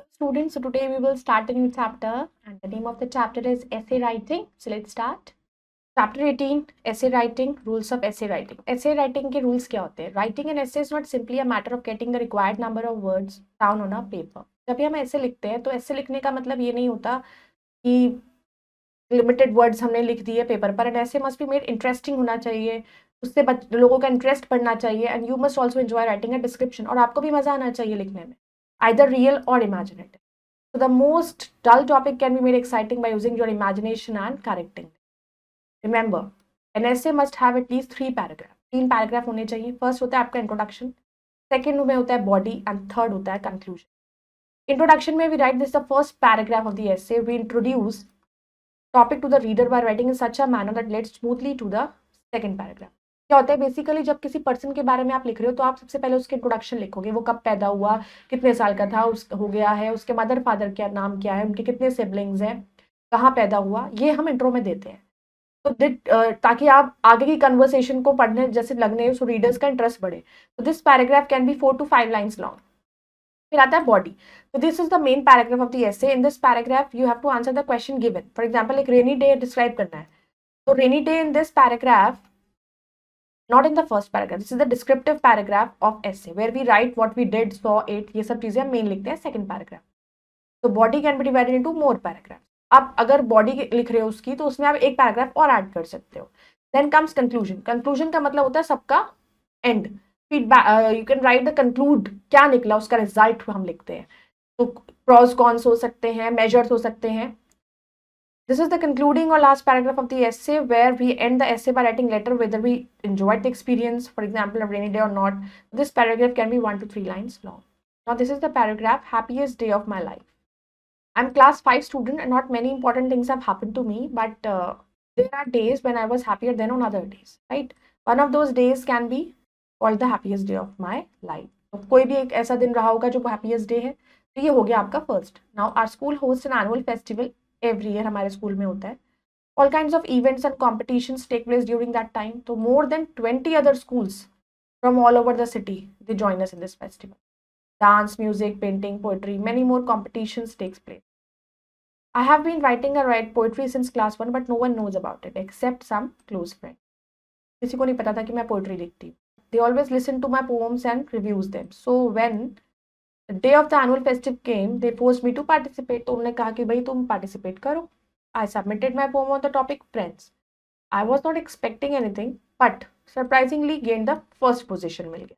Hello students, so today we will start a new chapter and the name of the chapter is essay writing. So let's start. Chapter 18 essay writing, rules of essay writing. Essay writing के rules क्या होते हैं? Writing an essay is not simply a matter of getting the required number of words down on a paper. जब भी हम ऐसे लिखते हैं तो ऐसे लिखने का मतलब ये नहीं होता कि लिमिटेड वर्ड्स हमने लिख दिए पेपर पर, एंड ऐसे मस्ट बी मेड इंटरेस्टिंग होना चाहिए, उससे लोगों का इंटरेस्ट बढ़ना चाहिए, and you must also enjoy writing a description, और आपको भी मजा आना चाहिए लिखने में, either real or imaginative. So the most dull topic can be made exciting by using your imagination and correcting. Remember, an essay must have at least 3 paragraphs. 3 paragraph होने चाहिए. फर्स्ट होता है आपका इंट्रोडक्शन, सेकेंड में होता है body, and third होता है कंक्लूजन. इंट्रोडक्शन में we write this the first paragraph of the essay. We introduce topic to the reader by writing in such a manner that lets smoothly to the second paragraph. क्या होता है basically, जब किसी person के बारे में आप लिख रहे हो तो आप सबसे पहले उसके इंट्रोडक्शन लिखोगे. वो कब पैदा हुआ, कितने साल का था, हो गया है, उसके मदर फादर क्या नाम क्या है, उनके कितने सिबलिंग्स हैं, कहाँ पैदा हुआ, ये हम इंट्रो में देते हैं. तो ताकि आप आगे की कन्वर्सेशन को पढ़ने जैसे लगने सो रीडर्स का इंटरेस्ट बढ़े. तो this paragraph can be 4 to 5 lines long. फिर आता है बॉडी. तो this is the main paragraph of the essay. In this paragraph you have to answer the question given. For example एक रेनी डे डिस्क्राइब करना है, तो rainy day in this paragraph, not in the first paragraph, this is the descriptive paragraph of essay where we write what we did, saw, ate, ये सब चीजें हम main लिखते हैं सेकंड पैराग्राफ. तो body can be divided into more paragraph. आप अगर body लिख रहे हो उसकी, तो उसमें आप एक पैराग्राफ और ऐड कर सकते हो. Then comes conclusion. कंक्लूजन का मतलब होता है सबका and. Feedback, you can write the conclude, क्या निकला उसका रिजल्ट हम लिखते हैं. तो प्रॉस कॉन्स हो सकते हैं, मेजर्स हो सकते हैं. This is the concluding or last paragraph of the essay where we end the essay by writing letter whether we enjoyed the experience, for example, a rainy day or not. This paragraph can be 1 to 3 lines long. Now this is the paragraph, happiest day of my life. I'm class 5 student and not many important things have happened to me, but there are days when I was happier than on other days, right? One of those days can be called the happiest day of my life. तो कोई भी एक ऐसा दिन रहा होगा जो happiest day है. तो ये हो गया आपका first. Now our school hosts an annual festival. Every year हमारे स्कूल में होता है. All kinds of events and competitions take place during that time. तो more than 20 other schools from all over the city they join us in this festival. Dance, music, painting, poetry, many more competitions takes place. I have been writing a write poetry since class 1 but no one knows about it except some close friends. किसी को नहीं पता था कि मैं poetry लिखती हूँ. They always listen to my poems and reviews them. So when the day of the annual festive came, they forced me to participate. तो उन्होंने कहा कि भाई तुम participate करो. I submitted my poem on the topic friends. I was not expecting anything, but surprisingly gained the first position. मिल गया.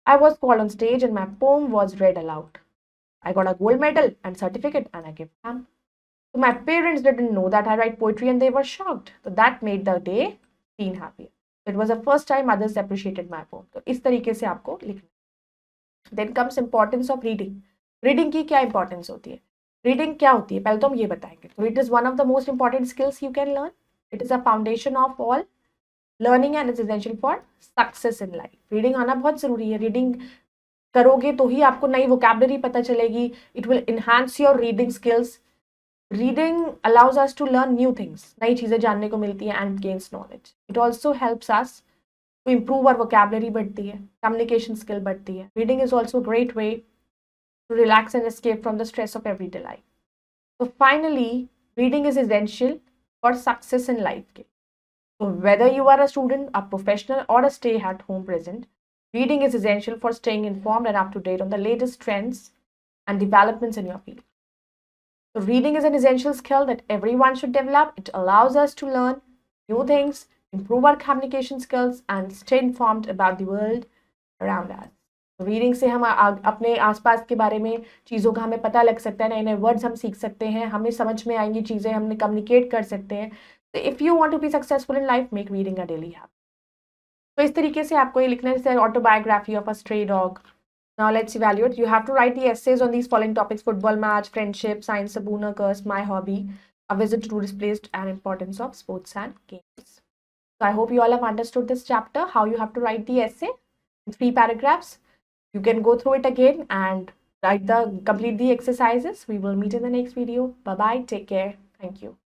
I was called on stage and my poem was read aloud. I got a gold medal and certificate and a gift hamper. So my parents didn't know that I write poetry and they were shocked. So that made the day teen happier. It was the first time others appreciated my poem. तो इस तरीके से आपको लिखना. Then comes importance of reading. Reading की क्या importance होती है? Reading क्या होती है? पहले तो हम ये बताएंगे. So it is one of the most important skills you can learn. It is a foundation of all learning and is essential for success in life. Reading आना बहुत ज़रूरी है. Reading करोगे तो ही आपको नई vocabulary पता चलेगी. It will enhance your reading skills. Reading allows us to learn new things. नई चीज़ें जानने को मिलती हैं and gains knowledge. It also helps us to improve our vocabulary बढ़ती है, communication skill बढ़ती है. Reading is also a great way to relax and escape from the stress of everyday life. So finally, reading is essential for success in life. So whether you are a student, a professional or a stay-at-home present, reading is essential for staying informed and up to date on the latest trends and developments in your field. So reading is an essential skill that everyone should develop. It allows us to learn new things, improve our communication skills and stay informed about the world around us. Reading से हम अपने आसपास के बारे में चीज़ों का हमें पता लग सकता है, नए नए वर्ड्स हम सीख सकते हैं, हमें समझ में आएंगी चीज़ें, हमने कम्युनिकेट कर सकते हैं. तो if you want to be successful in life, make reading a daily habit. तो इस तरीके से आपको ये लिखना है, जैसे autobiography of a stray dog. Now let's evaluate. You have to write the essays on these following topics: football match, friendship, science, Sabuna curse, my hobby, a visit to tourist place, and importance of sports and games. So I hope you all have understood this chapter, how you have to write the essay in 3 paragraphs. You can go through it again and complete the exercises. We will meet in the next video. Bye bye. Take care. Thank you.